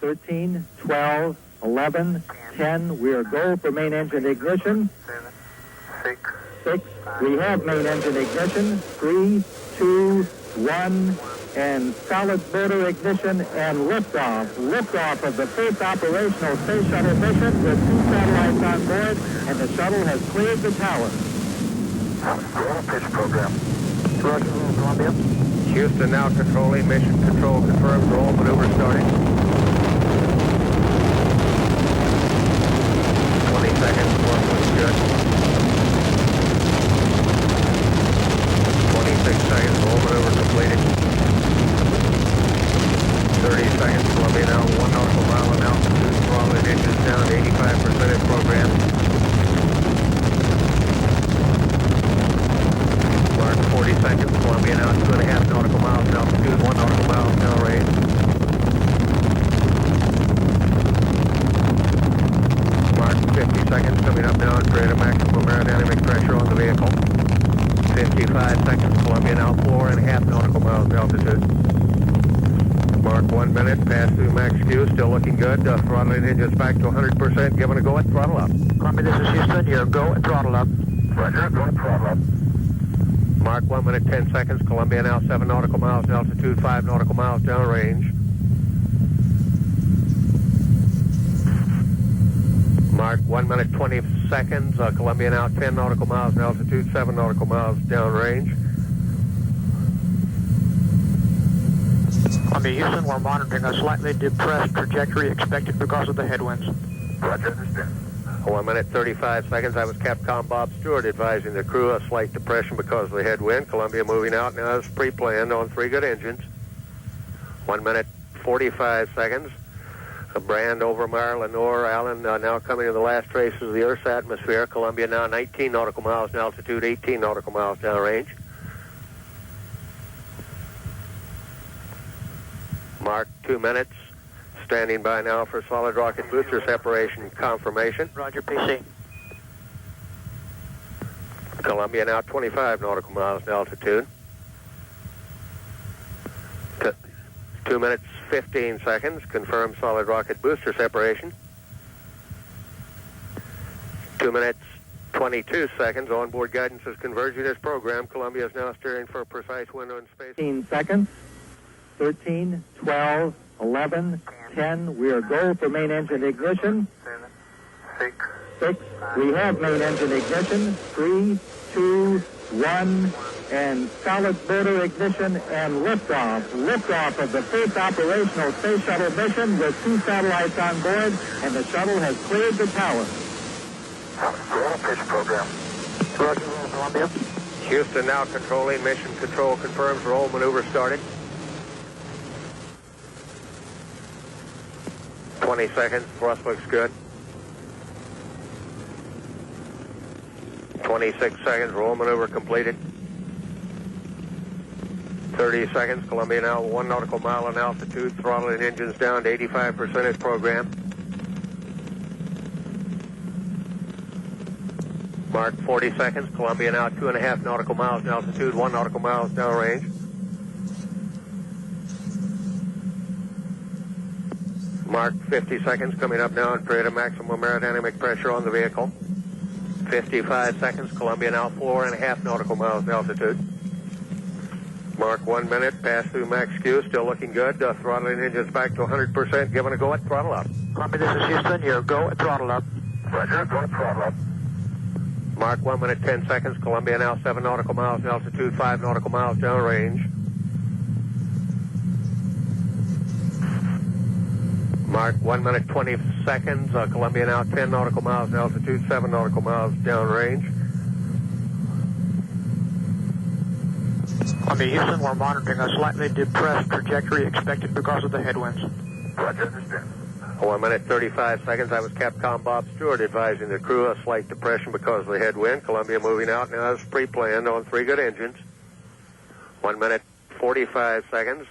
13, 12, 11, 10. We are go for main engine ignition. 7, 6. 6. We have main engine ignition. 3, 2, 1. And solid motor ignition and liftoff. Liftoff of the first operational Space Shuttle mission with 2 satellites on board, and the shuttle has cleared the tower. Roll pitch program. Roger, Rollout Columbia. Houston now controlling. Mission control confirms. Roll maneuver starting. 20 seconds. Course looks good. 26 seconds. Roll maneuver completed. 30 seconds. Columbia now 1 nautical mile in altitude. Throttle and engines down to 85% as programmed. Mark 40 seconds. Columbia now 2.5 nautical miles in altitude. 1 nautical mile downrange. Mark 50 seconds. Coming up now and create a maximum aerodynamic pressure on the vehicle. 55 seconds. Columbia now 4.5 nautical miles in altitude. Mark 1 minute, pass through max Q, still looking good. Throttling engines back to 100%, giving a go at throttle up. Columbia, this is Houston, you're go at throttle up. Roger, go at throttle up. Mark 1 minute, 10 seconds. Columbia now 7 nautical miles in altitude, 5 nautical miles downrange. Mark 1 minute, 20 seconds. Columbia now 10 nautical miles in altitude, 7 nautical miles downrange. Columbia, Houston, we're monitoring a slightly depressed trajectory expected because of the headwinds. Roger, understand. 1 minute, 35 seconds. I was Capcom Bob Stewart advising the crew a slight depression because of the headwind. Columbia moving out now as pre-planned on 3 good engines. 1 minute, 45 seconds. A brand over Mare Lenore. Allen now coming to the last traces of the Earth's atmosphere. Columbia now 19 nautical miles in altitude, 18 nautical miles downrange. Mark 2 minutes. Standing by now for solid rocket booster separation confirmation. Roger, PC. Columbia now 25 nautical miles in altitude. 2 minutes, 15 seconds. Confirm solid rocket booster separation. 2 minutes, 22 seconds. Onboard guidance is converging as programmed. Columbia is now steering for a precise window in space. 15 seconds. 13, 12, 11, 10. We are go for main engine ignition. 7, 6. 6. We have main engine ignition. 3, 2, 1. And solid motor ignition and liftoff. Liftoff of the first operational Space Shuttle mission with 2 satellites on board, and the shuttle has cleared the tower. Roll pitch program. Roger, Rollout Columbia. Houston now controlling. Mission control confirms. Roll maneuver started. 20 seconds. Thrust looks good. 26 seconds. Roll maneuver completed. 30 seconds. Columbia now 1 nautical mile in altitude. Throttling engines down to 85% as programmed. Mark 40 seconds. Columbia now 2.5 nautical miles in altitude, 1 nautical miles downrange. Mark 50 seconds. Coming up now and create a maximum aerodynamic pressure on the vehicle. 55 seconds. Columbia now 4.5 nautical miles in altitude. Mark 1 minute. Pass through max Q. Still looking good. Throttling engines back to 100%. Giving a go at throttle up. Columbia, this is Houston, you're go at throttle up. Roger, go at throttle up. Mark 1 minute, 10 seconds. Columbia now 7 nautical miles in altitude, 5 nautical miles downrange. Mark 1 minute, 20 seconds. Columbia now 10 nautical miles in altitude, 7 nautical miles downrange. Columbia, Houston, we're monitoring a slightly depressed trajectory expected because of the headwinds. Roger, understand. 1 minute, 35 seconds. I was Capcom Bob Stewart advising the crew a slight depression because of the headwind. Columbia moving out now as pre-planned on 3 good engines. 1 minute, 45 seconds.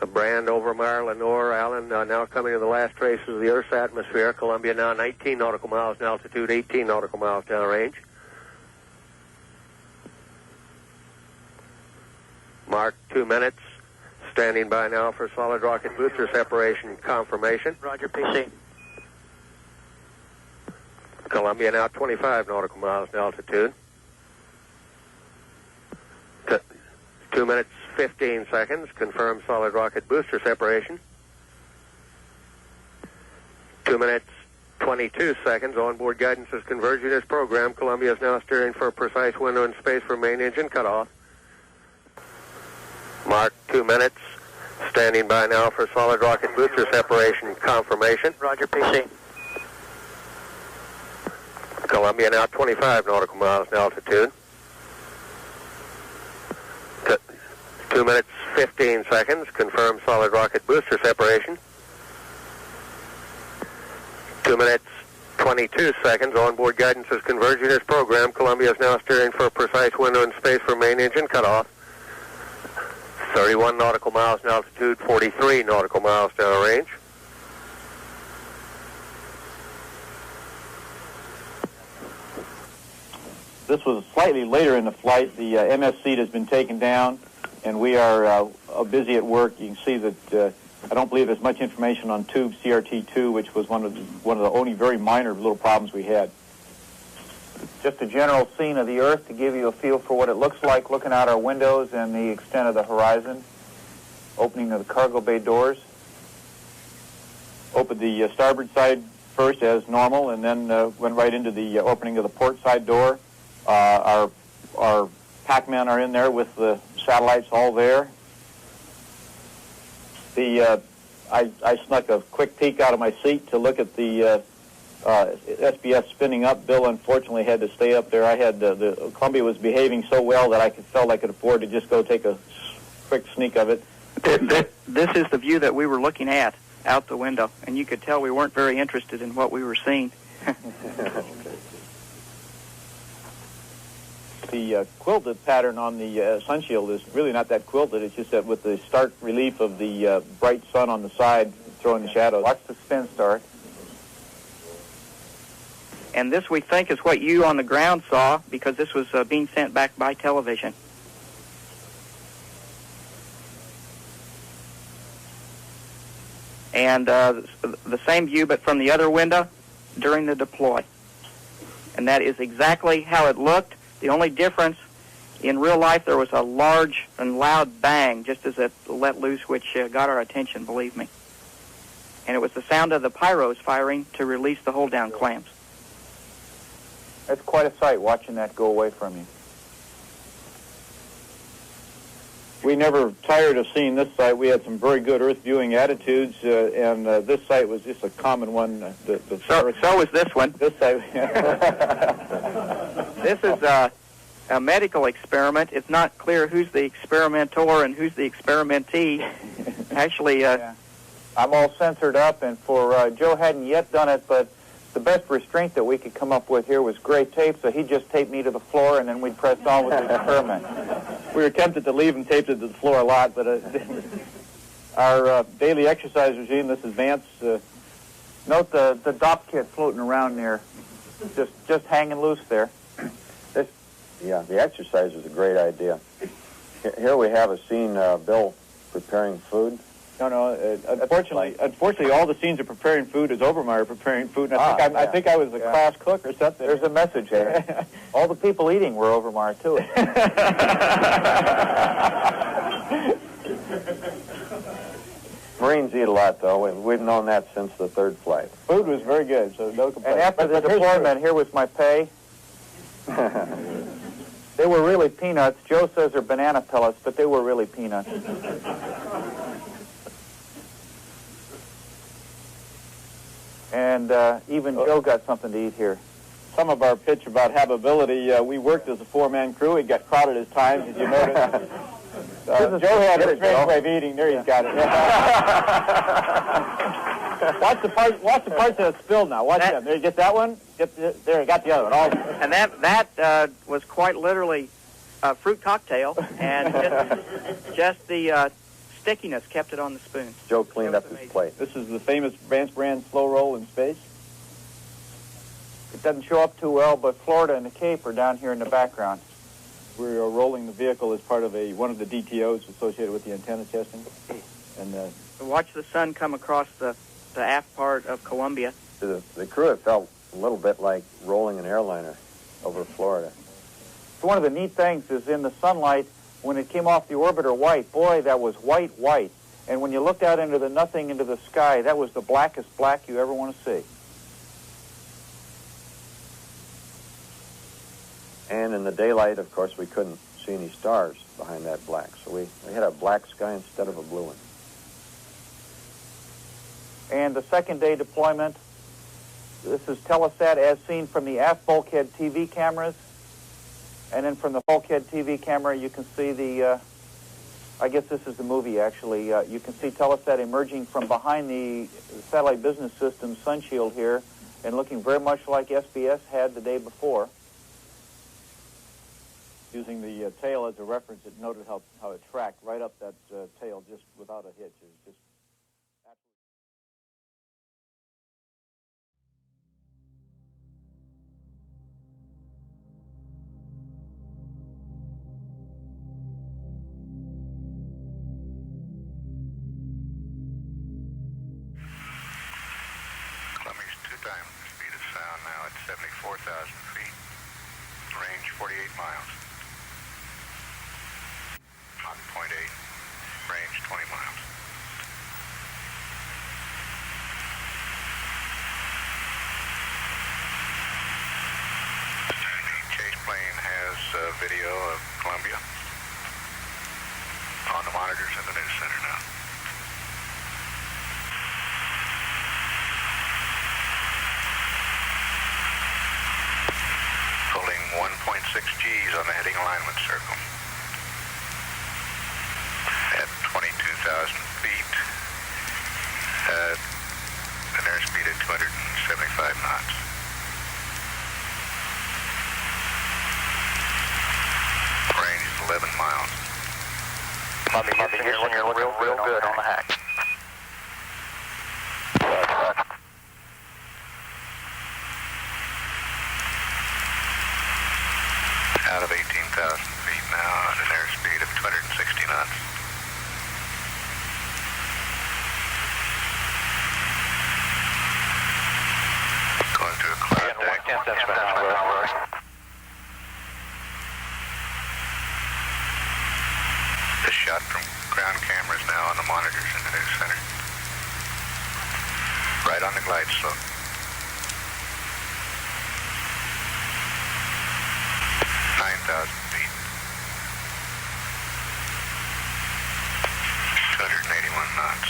A brand over Mare Lenore. Allen now coming to the last traces of the Earth's atmosphere. Columbia now 19 nautical miles in altitude, 18 nautical miles downrange. Mark 2 minutes. Standing by now for solid rocket booster separation confirmation. Roger, PC. Columbia now 25 nautical miles in altitude. 2 minutes, 15 seconds. Confirm solid rocket booster separation. 2 minutes, 22 seconds. Onboard guidance is converging as programmed. Columbia is now steering for a precise window in space for main engine cutoff. Mark 2 minutes. Standing by now for solid rocket booster separation confirmation. Roger, PC. Columbia now 25 nautical miles in altitude. 2 minutes, 15 seconds. Confirm solid rocket booster separation. 2 minutes, 22 seconds. Onboard guidance is converging as programmed. Columbia is now steering for a precise window in space for main engine cutoff. 31 nautical miles in altitude, 43 nautical miles downrange. This was slightly later in the flight. The MS seat has been taken down, and we are busy at work. You can see that I don't believe there's much information on tube CRT2, which was one of the only very minor little problems we had. Just a general scene of the Earth to give you a feel for what it looks like looking out our windows and the extent of the horizon. Opening of the cargo bay doors. Opened the starboard side first as normal, and then went right into the opening of the port side door. Our packmen are in there with the satellites all there. I snuck a quick peek out of my seat to look at the SBS spinning up. Bill unfortunately had to stay up there. I had the Columbia was behaving so well that I felt I could afford to just go take a quick sneak of it. This is the view that we were looking at out the window, and you could tell we weren't very interested in what we were seeing. The quilted pattern on the sunshield is really not that quilted. It's just that with the stark relief of the bright sun on the side throwing the shadows. Watch the spin start. And this, we think, is what you on the ground saw, because this was being sent back by television. And the same view, but from the other window during the deploy. And that is exactly how it looked. The only difference, in real life, there was a large and loud bang just as it let loose, which got our attention, believe me. And it was the sound of the pyros firing to release the hold-down clamps. That's quite a sight, watching that go away from you. We never tired of seeing this site. We had some very good Earth viewing attitudes, and this site was just a common one. So was this one. This site. This is a medical experiment. It's not clear who's the experimenter and who's the experimentee. Actually, I'm all censored up, and for Joe hadn't yet done it, but the best restraint that we could come up with here was gray tape, so he just taped me to the floor, and then we'd press on with the experiment. We were tempted to leave him taped to the floor a lot, but our daily exercise regime, this is Vance. Note the dock kit floating around there, just hanging loose there. Yeah, the exercise is a great idea. Here we have a scene, Bill preparing food. No. Unfortunately, all the scenes of preparing food is Obermeyer preparing food. And I think I was a class cook or something. There's a message here. All the people eating were Obermeyer too. Marines eat a lot, though. We've known that since the third flight. Food was very good, so no complaints. And after the deployment, here was my pay. They were really peanuts. Joe says they're banana pellets, but they were really peanuts. And even Joe got something to eat here. Some of our pitch about habitability, we worked as a four-man crew. It got crowded at times, as you noticed. Joe had a strange way of eating. There he's got it. Watch the parts that are spilled now. Watch them. There, get that one. There, got the other one. And that was quite literally a fruit cocktail, and just the stickiness kept it on the spoon. Joe cleaned up his plate. This is the famous Vance brand slow roll in space. It doesn't show up too well, but Florida and the Cape are down here in the background. We're rolling the vehicle as part of one of the DTOs associated with the antenna testing. And watch the sun come across the aft part of Columbia. To the crew, it felt a little bit like rolling an airliner over Florida. So one of the neat things is in the sunlight, when it came off the orbiter white, boy, that was white. And when you looked out into the nothing, into the sky, that was the blackest black you ever want to see. And in the daylight, of course, we couldn't see any stars behind that black. So we had a black sky instead of a blue one. And the second day deployment, this is Telesat as seen from the aft bulkhead TV cameras. And then from the bulkhead TV camera, you can see I guess this is the movie, actually. You can see Telesat emerging from behind the satellite business system sun shield here and looking very much like SBS had the day before. Using the tail as a reference, it noted how it tracked right up that tail just without a hitch. It was just Columbia's 2 times the speed of sound now at 74,000 feet. Range 48 miles. Mach 0.8. Range 20 miles. The chase plane has video of Columbia on the monitors in the news center now. Pulling 1.6 Gs on the heading alignment circle. At 22,000 feet, at an airspeed of 275 knots. Range is 11 miles. Columbia, you're looking real good on the hack. Out of 18,000 feet now at an airspeed of 260 knots. Going through a cloud deck. This shot from ground cameras now on the monitors in the news center. Right on the glide slope. 9,000 feet. 281 knots.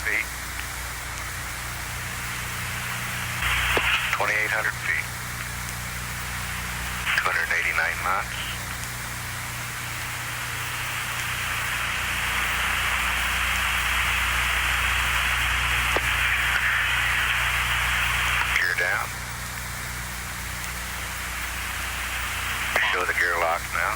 Feet. 2,800 feet. 289 knots. Gear down. Show the gear lock now.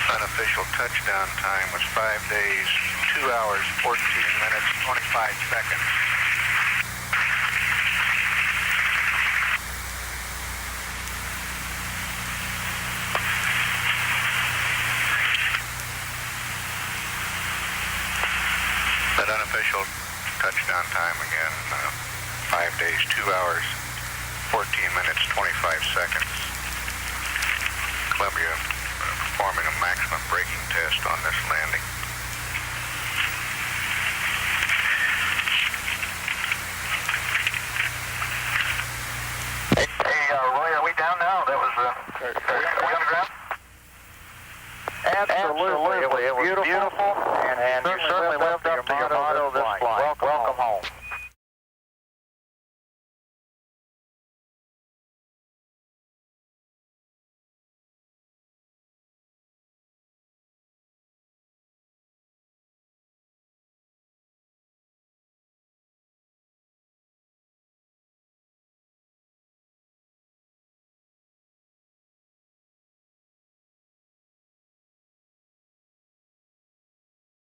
Unofficial touchdown time was 5 days, 2 hours, 14 minutes, 25 seconds. That unofficial touchdown time again, 5 days, 2 hours, 14 minutes, 25 seconds. Columbia performing a maximum braking test on this landing.